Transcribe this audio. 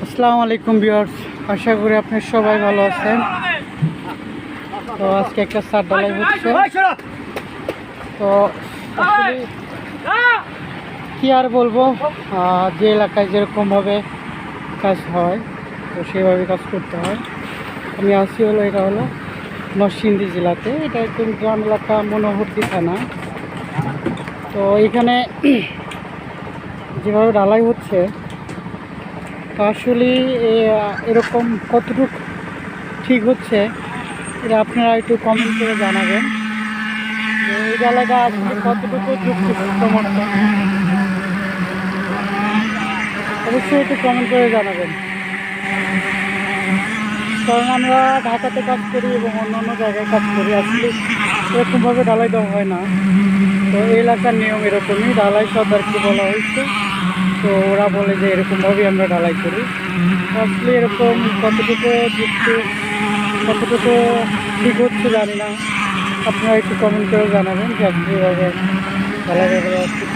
আসসালামু আলাইকুম ভিউয়ার্স, আশা করি আপনি সবাই ভালো আছেন। তো আজকে একটা ছাদ ঢালাই হচ্ছে। তো আসলে কি আর বলবো, যে এলাকায় যেরকমভাবে কাজ হয় তো সেইভাবে কাজ করতে হয়। আমি আসি হলো, এটা হলো নরসিংদী জেলাতে, এটা একদম গ্রাম এলাকা, মনোহরদী থানা। তো এইখানে যেভাবে ঢালাই হচ্ছে, তো আসলে এরকম কতটুকু ঠিক হচ্ছে এটা আপনারা একটু কমেন্ট করে জানাবেন যে এই জায়গাটা আসলে কতটুকু যুক্তিসম্মত, অবশ্যই একটু কমেন্ট করে জানাবেন। কারণ আমরা ঢাকাতে কাজ করি এবং অন্য জায়গায় কাজ করি, আসলে এরকমভাবে ঢালাই দেওয়া হয় না। তো এই এলাকার নিয়ম এরকমই, ঢালাই সরকারকে বলা হয়েছে, তো ওরা বলে যে এরকমভাবেই আমরা ঢালাই করি। আসলে এরকম কতটুকু যুক্তি, কতটুকু ঠিক হচ্ছে জানি না, আপনারা একটু কমেন্ট করে জানাবেন যে আপনি এভাবে ঢালাই ব্যবহার ঠিক